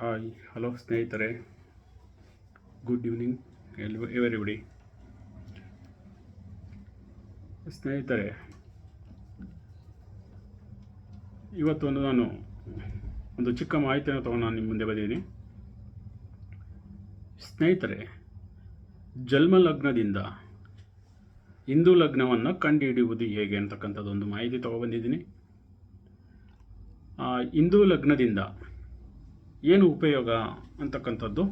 Hi hello ಸ್ನೇಹಿತರೆ, good evening everybody. ಸ್ನೇಹಿತರೆ, ಇವತ್ತು ನಾನು ಒಂದು ಚಿಕ್ಕ ಮಾಹಿತಿಯನ್ನು ತಗೊಂಡು ನಾನು ನಿಮ್ಮ ಮುಂದೆ ಬಂದಿದ್ದೀನಿ. ಸ್ನೇಹಿತರೆ, ಜನ್ಮ ಲಗ್ನದಿಂದ ಹಿಂದೂ ಲಗ್ನವನ್ನು ಕಂಡುಹಿಡಿಯುವುದು ಹೇಗೆ ಅಂತಕ್ಕಂಥದ್ದೊಂದು ಮಾಹಿತಿ ತೊಗೊಬಂದಿದ್ದೀನಿ. ಹಿಂದೂ ಲಗ್ನದಿಂದ ಏನು ಉಪಯೋಗ ಅಂತಕ್ಕಂಥದ್ದು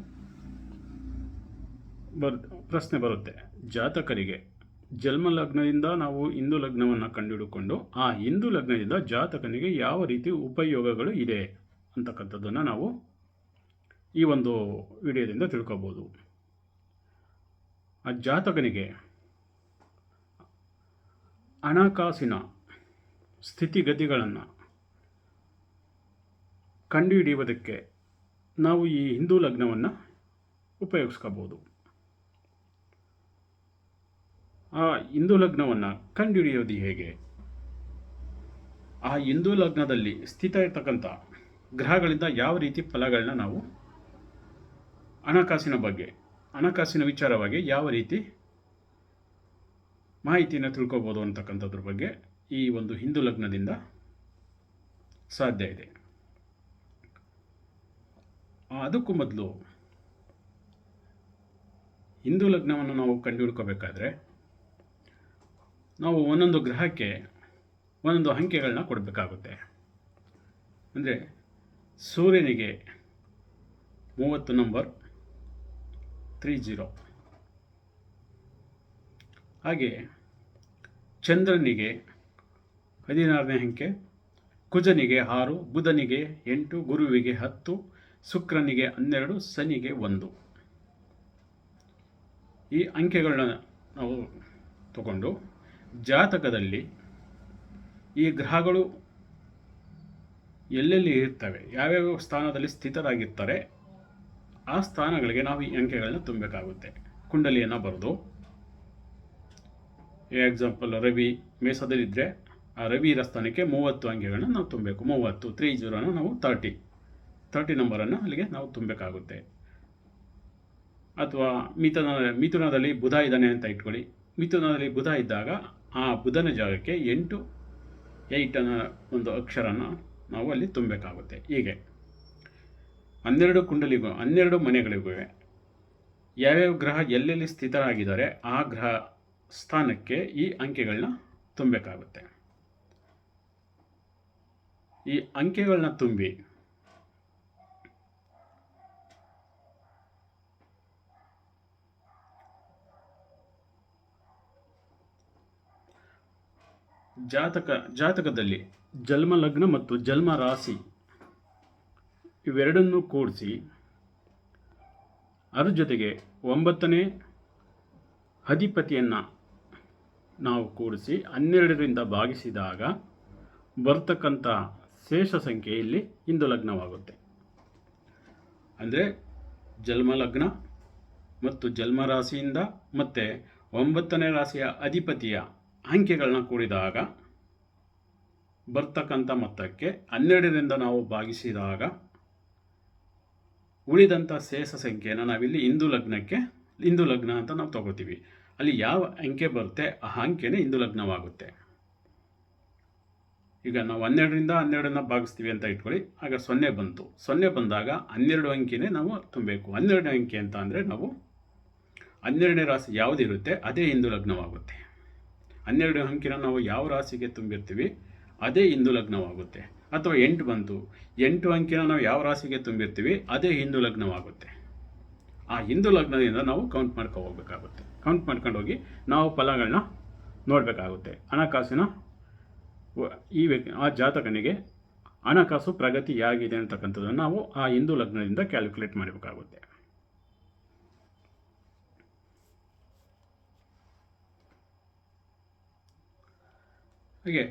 ಪ್ರಶ್ನೆ ಬರುತ್ತೆ. ಜಾತಕರಿಗೆ ಜನ್ಮ ಲಗ್ನದಿಂದ ನಾವು ಹಿಂದೂ ಲಗ್ನವನ್ನು ಕಂಡುಹಿಡಿದುಕೊಂಡು ಆ ಹಿಂದೂ ಲಗ್ನದಿಂದ ಜಾತಕನಿಗೆ ಯಾವ ರೀತಿ ಉಪಯೋಗಗಳು ಇದೆ ಅಂತಕ್ಕಂಥದ್ದನ್ನು ನಾವು ಈ ಒಂದು ವಿಡಿಯೋದಿಂದ ತಿಳ್ಕೊಬೋದು. ಆ ಜಾತಕನಿಗೆ ಹಣಕಾಸಿನ ಸ್ಥಿತಿಗತಿಗಳನ್ನು ಕಂಡುಹಿಡಿಯುವುದಕ್ಕೆ ನಾವು ಈ ಹಿಂದೂ ಲಗ್ನವನ್ನು ಉಪಯೋಗಿಸ್ಕೋಬೋದು. ಆ ಹಿಂದೂ ಲಗ್ನವನ್ನು ಕಂಡುಹಿಡಿಯೋದು ಹೇಗೆ? ಆ ಹಿಂದೂ ಲಗ್ನದಲ್ಲಿ ಸ್ಥಿತ ಇರತಕ್ಕಂಥ ಗ್ರಹಗಳಿಂದ ಯಾವ ರೀತಿ ಫಲಗಳನ್ನ ನಾವು ಹಣಕಾಸಿನ ವಿಚಾರವಾಗಿ ಯಾವ ರೀತಿ ಮಾಹಿತಿಯನ್ನು ತಿಳ್ಕೊಬೋದು ಅಂತಕ್ಕಂಥದ್ರ ಬಗ್ಗೆ ಈ ಒಂದು ಹಿಂದೂ ಲಗ್ನದಿಂದ ಸಾಧ್ಯ ಇದೆ. ಅದಕ್ಕೂ ಮೊದಲು ಹಿಂದೂ ಲಗ್ನವನ್ನು ನಾವು ಕಂಡುಹಿಡ್ಕೋಬೇಕಾದ್ರೆ ನಾವು ಒಂದೊಂದು ಗ್ರಹಕ್ಕೆ ಒಂದೊಂದು ಅಂಕೆಗಳನ್ನ ಕೊಡಬೇಕಾಗುತ್ತೆ. ಅಂದರೆ ಸೂರ್ಯನಿಗೆ 30 ನಂಬರ್ 30, ಹಾಗೆ ಚಂದ್ರನಿಗೆ 16ನೇ ಅಂಕೆ, ಕುಜನಿಗೆ 6, ಬುಧನಿಗೆ 8, ಗುರುವಿಗೆ 10, ಶುಕ್ರನಿಗೆ 12, ಶನಿಗೆ 1. ಈ ಅಂಕೆಗಳನ್ನ ನಾವು ತಗೊಂಡು ಜಾತಕದಲ್ಲಿ ಈ ಗ್ರಹಗಳು ಎಲ್ಲೆಲ್ಲಿ ಇರ್ತವೆ, ಯಾವ್ಯಾವ ಸ್ಥಾನದಲ್ಲಿ ಸ್ಥಿತರಾಗಿರ್ತಾರೆ, ಆ ಸ್ಥಾನಗಳಿಗೆ ನಾವು ಈ ಅಂಕೆಗಳನ್ನ ತುಂಬಬೇಕಾಗುತ್ತೆ. ಕುಂಡಲಿಯನ್ನು ಬರೆದು, ಎಕ್ಸಾಂಪಲ್ ರವಿ ಮೇಷದಲ್ಲಿದ್ದರೆ ಆ ರವಿ ಇರೋ ಸ್ಥಾನಕ್ಕೆ 30 ಅಂಕೆಗಳನ್ನ ನಾವು ತುಂಬಬೇಕು. 30 30 ನಾವು 30 ನಂಬರನ್ನು ಅಲ್ಲಿಗೆ ನಾವು ತುಂಬಬೇಕಾಗುತ್ತೆ. ಅಥವಾ ಮಿಥುನದಲ್ಲಿ ಬುಧ ಇದ್ದಾನೆ ಅಂತ ಇಟ್ಕೊಳ್ಳಿ. ಮಿಥುನದಲ್ಲಿ ಬುಧ ಇದ್ದಾಗ ಆ ಬುಧನ ಜಾಗಕ್ಕೆ 8 ಅನ್ನೋ ಒಂದು ಅಕ್ಷರನ ನಾವು ಅಲ್ಲಿ ತುಂಬಬೇಕಾಗುತ್ತೆ. ಹೀಗೆ 12 ಮನೆಗಳಿಗೂ ಯಾವ್ಯಾವ ಗ್ರಹ ಎಲ್ಲೆಲ್ಲಿ ಸ್ಥಿತರಾಗಿದ್ದಾರೆ ಆ ಗ್ರಹ ಸ್ಥಾನಕ್ಕೆ ಈ ಅಂಕೆಗಳನ್ನ ತುಂಬಬೇಕಾಗುತ್ತೆ. ಈ ಅಂಕೆಗಳನ್ನ ತುಂಬಿ ಜಾತಕದಲ್ಲಿ ಜನ್ಮ ಲಗ್ನ ಮತ್ತು ಜನ್ಮ ರಾಶಿ ಇವೆರಡನ್ನೂ ಕೂಡಿಸಿ ಅದರ ಜೊತೆಗೆ 9ನೇ ಅಧಿಪತಿಯನ್ನು ನಾವು ಕೂಡಿಸಿ 12ರಿಂದ ಭಾಗಿಸಿದಾಗ ಬರ್ತಕ್ಕಂಥ ಶೇಷ ಸಂಖ್ಯೆ ಇಲ್ಲಿ ಹಿಂದೂ ಲಗ್ನವಾಗುತ್ತೆ. ಅಂದರೆ ಜನ್ಮ ಲಗ್ನ ಮತ್ತು ಜನ್ಮ ರಾಶಿಯಿಂದ ಮತ್ತು 9ನೇ ರಾಶಿಯ ಅಧಿಪತಿಯ ಅಂಕೆಗಳನ್ನ ಕೂಡಿದಾಗ ಬರ್ತಕ್ಕಂಥ ಮೊತ್ತಕ್ಕೆ 12ರಿಂದ ನಾವು ಭಾಗಿಸಿದಾಗ ಉಳಿದಂಥ ಶೇಷ ಸಂಖ್ಯೆಯನ್ನು ನಾವಿಲ್ಲಿ ಹಿಂದೂ ಲಗ್ನ ಅಂತ ನಾವು ತಗೋತೀವಿ. ಅಲ್ಲಿ ಯಾವ ಅಂಕೆ ಬರುತ್ತೆ ಆ ಅಂಕೆನೇ ಹಿಂದೂ ಲಗ್ನವಾಗುತ್ತೆ. ಈಗ ನಾವು 12ರಿಂದ 12ನ್ನ ಭಾಗಿಸ್ತೀವಿ ಅಂತ ಇಟ್ಕೊಳ್ಳಿ. ಆಗ 0 ಬಂತು. 0 ಬಂದಾಗ 12 ಅಂಕೆನೇ ನಾವು ತುಂಬಬೇಕು. 12ನೇ ಅಂಕೆ ಅಂತ ಅಂದರೆ ನಾವು 12ನೇ ರಾಶಿ ಯಾವುದಿರುತ್ತೆ ಅದೇ ಹಿಂದೂ ಲಗ್ನವಾಗುತ್ತೆ. 12 ಅಂಕಿನ ನಾವು ಯಾವ ರಾಶಿಗೆ ತುಂಬಿರ್ತೀವಿ ಅದೇ ಹಿಂದೂ ಲಗ್ನವಾಗುತ್ತೆ. ಅಥವಾ 8 ಬಂತು, 8 ಅಂಕಿನ ನಾವು ಯಾವ ರಾಶಿಗೆ ತುಂಬಿರ್ತೀವಿ ಅದೇ ಹಿಂದೂ ಲಗ್ನವಾಗುತ್ತೆ. ಆ ಹಿಂದೂ ಲಗ್ನದಿಂದ ನಾವು ಕೌಂಟ್ ಹೋಗಬೇಕಾಗುತ್ತೆ. ಕೌಂಟ್ ಮಾಡ್ಕೊಂಡು ಹೋಗಿ ನಾವು ಫಲಗಳನ್ನ ನೋಡಬೇಕಾಗುತ್ತೆ. ಹಣಕಾಸಿನ ಆ ಜಾತಕನಿಗೆ ಹಣಕಾಸು ಪ್ರಗತಿ ಹೇಗಿದೆ ಅಂತಕ್ಕಂಥದ್ದನ್ನು ನಾವು ಆ ಹಿಂದೂ ಲಗ್ನದಿಂದ ಕ್ಯಾಲ್ಕುಲೇಟ್ ಮಾಡಬೇಕಾಗುತ್ತೆ. ಹಾಗೆ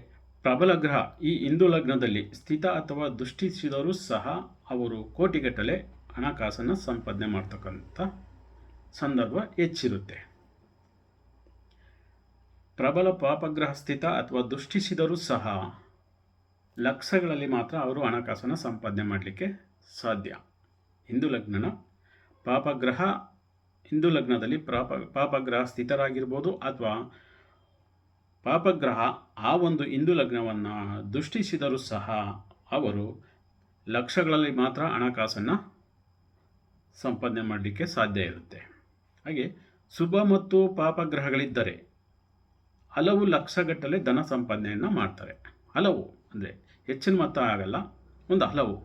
ಪ್ರಬಲ ಗ್ರಹ ಈ ಹಿಂದೂ ಲಗ್ನದಲ್ಲಿ ಸ್ಥಿತ ಅಥವಾ ದೃಷ್ಟಿಸಿದರೂ ಸಹ ಅವರು ಕೋಟಿಗಟ್ಟಲೆ ಹಣಕಾಸನ್ನು ಸಂಪಾದನೆ ಮಾಡ್ತಕ್ಕಂಥ ಸಂದರ್ಭ ಹೆಚ್ಚಿರುತ್ತೆ. ಪ್ರಬಲ ಪಾಪಗ್ರಹ ಸ್ಥಿತ ಅಥವಾ ದೃಷ್ಟಿಸಿದರೂ ಸಹ ಲಕ್ಷಗಳಲ್ಲಿ ಮಾತ್ರ ಅವರು ಹಣಕಾಸನ್ನು ಸಂಪಾದನೆ ಮಾಡಲಿಕ್ಕೆ ಸಾಧ್ಯ. ಹಿಂದೂ ಲಗ್ನನ ಪಾಪಗ್ರಹ ಹಿಂದೂ ಲಗ್ನದಲ್ಲಿ ಪಾಪಗ್ರಹ ಸ್ಥಿತರಾಗಿರ್ಬೋದು ಅಥವಾ ಪಾಪಗ್ರಹ ಆ ಒಂದು ಹಿಂದೂ ಲಗ್ನವನ್ನು ದೃಷ್ಟಿಸಿದರೂ ಸಹ ಅವರು ಲಕ್ಷಗಳಲ್ಲಿ ಮಾತ್ರ ಹಣಕಾಸನ್ನು ಸಂಪಾದನೆ ಮಾಡಲಿಕ್ಕೆ ಸಾಧ್ಯ ಇರುತ್ತೆ. ಹಾಗೆ ಶುಭ ಮತ್ತು ಪಾಪಗ್ರಹಗಳಿದ್ದರೆ ಹಲವು ಲಕ್ಷಗಟ್ಟಲೆ ಧನ ಸಂಪಾದನೆಯನ್ನು ಮಾಡ್ತಾರೆ. ಹಲವು ಅಂದರೆ ಹೆಚ್ಚಿನ ಮೊತ್ತ ಆಗಲ್ಲ, ಒಂದು ಹಲವು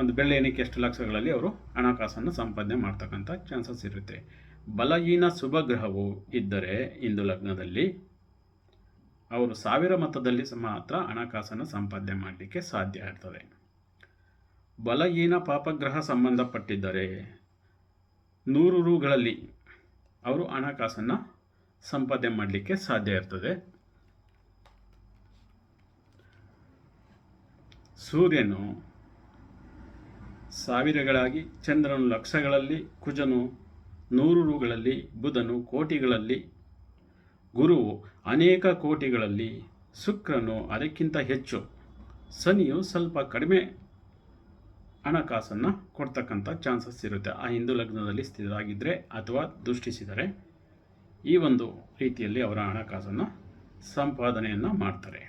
ಒಂದು ಬೆಳ್ಳಿ ಎಣಿಕೆ ಎಷ್ಟು ಲಕ್ಷಗಳಲ್ಲಿ ಅವರು ಹಣಕಾಸನ್ನು ಸಂಪಾದನೆ ಮಾಡ್ತಕ್ಕಂಥ ಚಾನ್ಸಸ್ ಇರುತ್ತೆ. ಬಲಹೀನ ಶುಭ ಗ್ರಹವು ಇದ್ದರೆ ಹಿಂದೂ ಲಗ್ನದಲ್ಲಿ ಅವರು ಸಾವಿರ ಮೊತ್ತದಲ್ಲಿ ಮಾತ್ರ ಹಣಕಾಸನ್ನು ಸಂಪಾದನೆ ಮಾಡಲಿಕ್ಕೆ ಸಾಧ್ಯ ಇರ್ತದೆ. ಬಲಹೀನ ಪಾಪಗ್ರಹ ಸಂಬಂಧಪಟ್ಟಿದ್ದರೆ 100 ರೂಗಳಲ್ಲಿ ಅವರು ಹಣಕಾಸನ್ನು ಸಂಪಾದನೆ ಮಾಡಲಿಕ್ಕೆ ಸಾಧ್ಯ ಇರ್ತದೆ. ಸೂರ್ಯನು ಸಾವಿರಗಳಾಗಿ, ಚಂದ್ರನು ಲಕ್ಷಗಳಲ್ಲಿ, ಕುಜನು 100 ರೂಗಳಲ್ಲಿ, ಬುಧನು ಕೋಟಿಗಳಲ್ಲಿ, ಗುರುವು ಅನೇಕ ಕೋಟಿಗಳಲ್ಲಿ, ಶುಕ್ರನು ಅದಕ್ಕಿಂತ ಹೆಚ್ಚು, ಶನಿಯು ಸ್ವಲ್ಪ ಕಡಿಮೆ ಹಣಕಾಸನ್ನು ಕೊಡ್ತಕ್ಕಂಥ ಚಾನ್ಸಸ್ ಇರುತ್ತೆ ಆ ಹಿಂದೂ ಲಗ್ನದಲ್ಲಿ ಸ್ಥಿತರಾಗಿದ್ದರೆ ಅಥವಾ ದೃಷ್ಟಿಸಿದರೆ. ಈ ಒಂದು ರೀತಿಯಲ್ಲಿ ಅವರ ಹಣಕಾಸನ್ನು ಸಂಪಾದನೆಯನ್ನು ಮಾಡ್ತಾರೆ.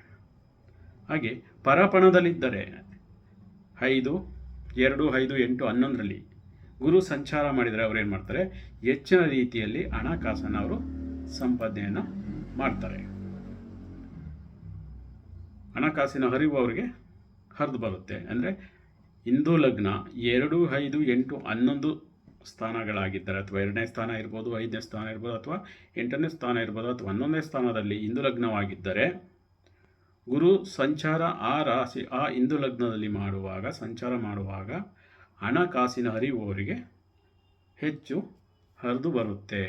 ಹಾಗೆ ಪರಪಣದಲ್ಲಿದ್ದರೆ 5, 2, 5, 8, 11ರಲ್ಲಿ ಗುರು ಸಂಚಾರ ಮಾಡಿದರೆ ಅವರು ಏನು ಮಾಡ್ತಾರೆ, ಹೆಚ್ಚಿನ ರೀತಿಯಲ್ಲಿ ಹಣಕಾಸನ್ನು ಅವರು ಸಂಪಾದನೆಯನ್ನು ಮಾಡ್ತಾರೆ. ಹಣಕಾಸಿನ ಹರಿವು ಅವರಿಗೆ ಹರಿದು ಬರುತ್ತೆ. ಅಂದರೆ ಹಿಂದೂ ಲಗ್ನ 2, 5, 8, 11 ಸ್ಥಾನಗಳಾಗಿದ್ದರೆ ಅಥವಾ 2ನೇ ಸ್ಥಾನ ಇರ್ಬೋದು, 5ನೇ ಸ್ಥಾನ ಇರ್ಬೋದು, ಅಥವಾ 8ನೇ ಸ್ಥಾನ ಇರ್ಬೋದು, ಅಥವಾ 11ನೇ ಸ್ಥಾನದಲ್ಲಿ ಹಿಂದೂ ಲಗ್ನವಾಗಿದ್ದರೆ ಗುರು ಸಂಚಾರ ಆ ರಾಶಿ ಆ ಹಿಂದೂ ಲಗ್ನದಲ್ಲಿ ಸಂಚಾರ ಮಾಡುವಾಗ ಹಣಕಾಸಿನ ಹರಿವು ಅವರಿಗೆ ಹೆಚ್ಚು ಹರಿದು ಬರುತ್ತೆ.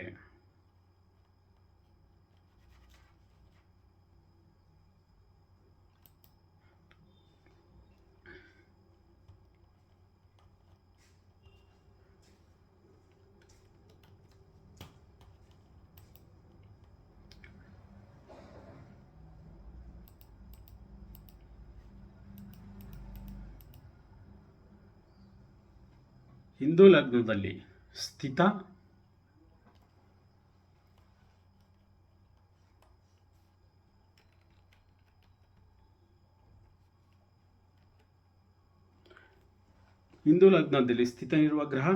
ಹಿಂದೂ ಲಗ್ನದಲ್ಲಿ ಸ್ಥಿತ ಸ್ಥಿತನಿರುವ ಗ್ರಹ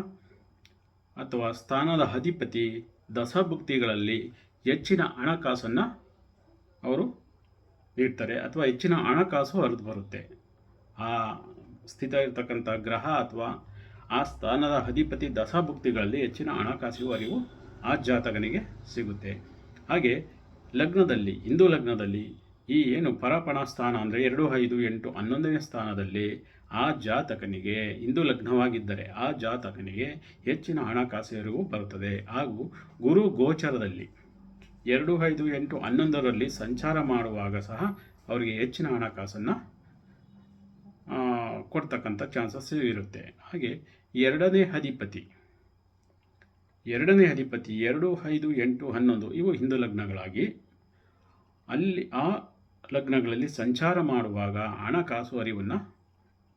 ಅಥವಾ ಸ್ಥಾನದ ಅಧಿಪತಿ ದಶಭುಕ್ತಿಗಳಲ್ಲಿ ಹೆಚ್ಚಿನ ಹಣಕಾಸನ್ನು ಅವರು ನೀಡ್ತಾರೆ ಅಥವಾ ಹೆಚ್ಚಿನ ಹಣಕಾಸು ಹರಿದು ಬರುತ್ತೆ. ಆ ಸ್ಥಿತ ಇರತಕ್ಕಂಥ ಗ್ರಹ ಅಥವಾ ಆ ಸ್ಥಾನದ ಅಧಿಪತಿ ದಶಾಭುಕ್ತಿಗಳಲ್ಲಿ ಹೆಚ್ಚಿನ ಹಣಕಾಸು ಹರಿವು ಆ ಜಾತಕನಿಗೆ ಸಿಗುತ್ತೆ. ಹಾಗೆ ಲಗ್ನದಲ್ಲಿ ಹಿಂದೂ ಲಗ್ನದಲ್ಲಿ ಈ ಏನು ಪರಪಣ ಸ್ಥಾನ ಅಂದರೆ 2, 5, 8, 11ನೇ ಸ್ಥಾನದಲ್ಲಿ ಆ ಜಾತಕನಿಗೆ ಹಿಂದೂ ಲಗ್ನವಾಗಿದ್ದರೆ ಆ ಜಾತಕನಿಗೆ ಹೆಚ್ಚಿನ ಹಣಕಾಸು ಹರಿವು ಬರುತ್ತದೆ. ಹಾಗೂ ಗುರು ಗೋಚರದಲ್ಲಿ 2, 5, 8, 11ರಲ್ಲಿ ಸಂಚಾರ ಮಾಡುವಾಗ ಸಹ ಅವರಿಗೆ ಹೆಚ್ಚಿನ ಹಣಕಾಸನ್ನು ಕೊಡ್ತಕ್ಕಂಥ ಚಾನ್ಸಸ್ ಇರುತ್ತೆ. ಹಾಗೆ ಎರಡನೇ ಅಧಿಪತಿ 2, 5, 8, 11 ಇವು ಹಿಂದೂ ಲಗ್ನಗಳಾಗಿ ಅಲ್ಲಿ ಆ ಲಗ್ನಗಳಲ್ಲಿ ಸಂಚಾರ ಮಾಡುವಾಗ ಹಣಕಾಸು ಹರಿವನ್ನು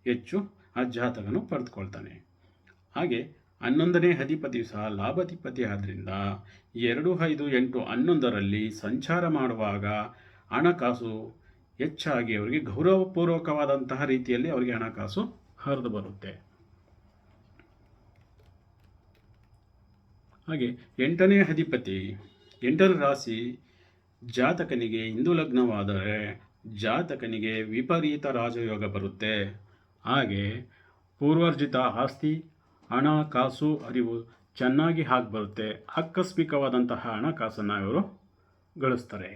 ಹೆಚ್ಚು ಆ ಜಾತಕನು ಪಡೆದುಕೊಳ್ತಾನೆ. ಹಾಗೆ 11ನೇ ಅಧಿಪತಿಯು ಸಹ ಲಾಭಾಧಿಪತಿ ಆದ್ದರಿಂದ 2, 5, 8, 11ರಲ್ಲಿ ಸಂಚಾರ ಮಾಡುವಾಗ ಹಣಕಾಸು ಹೆಚ್ಚಾಗಿ ಅವರಿಗೆ ಗೌರವಪೂರ್ವಕವಾದಂತಹ ರೀತಿಯಲ್ಲಿ ಅವರಿಗೆ ಹಣಕಾಸು ಹರಿದು ಬರುತ್ತೆ. ಹಾಗೆ 8ನೇ ಅಧಿಪತಿ 8ರ ರಾಶಿ ಜಾತಕನಿಗೆ ಹಿಂದೂ ಲಗ್ನವಾದರೆ ಜಾತಕನಿಗೆ ವಿಪರೀತ ರಾಜಯೋಗ ಬರುತ್ತೆ. ಹಾಗೆ ಪೂರ್ವಾರ್ಜಿತ ಆಸ್ತಿ ಹಣಕಾಸು ಹರಿವು ಚೆನ್ನಾಗಿ ಆಗಿ ಬರುತ್ತೆ. ಆಕಸ್ಮಿಕವಾದಂತಹ ಹಣಕಾಸನ್ನು ಇವರು ಗಳಿಸ್ತಾರೆ.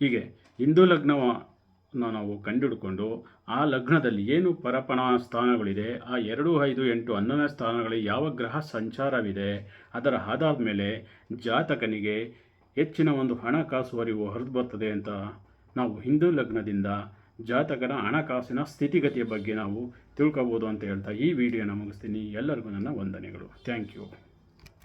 ಹೀಗೆ ಹಿಂದೂ ಲಗ್ನವನ್ನು ನಾವು ಕಂಡುಹಿಡ್ಕೊಂಡು ಆ ಲಗ್ನದಲ್ಲಿ ಏನು ಪರಪಣ ಸ್ಥಾನಗಳಿದೆ, ಆ 2, 5, 8, 11ನೇ ಸ್ಥಾನಗಳಲ್ಲಿ ಯಾವ ಗ್ರಹ ಸಂಚಾರವಿದೆ ಅದರ ಆಧಾರದ ಮೇಲೆ ಜಾತಕನಿಗೆ ಹೆಚ್ಚಿನ ಒಂದು ಹಣಕಾಸು ಹರಿವು ಹರಿದು ಬರ್ತದೆ ಅಂತ ನಾವು ಹಿಂದೂ ಲಗ್ನದಿಂದ ಜಾತಕನ ಹಣಕಾಸಿನ ಸ್ಥಿತಿಗತಿಯ ಬಗ್ಗೆ ನಾವು ತಿಳ್ಕೊಬೋದು ಅಂತ ಹೇಳ್ತಾ ಈ ವಿಡಿಯೋನ ಮುಗಿಸ್ತೀನಿ. ಎಲ್ಲರಿಗೂ ನನ್ನ ವಂದನೆಗಳು. Thank you.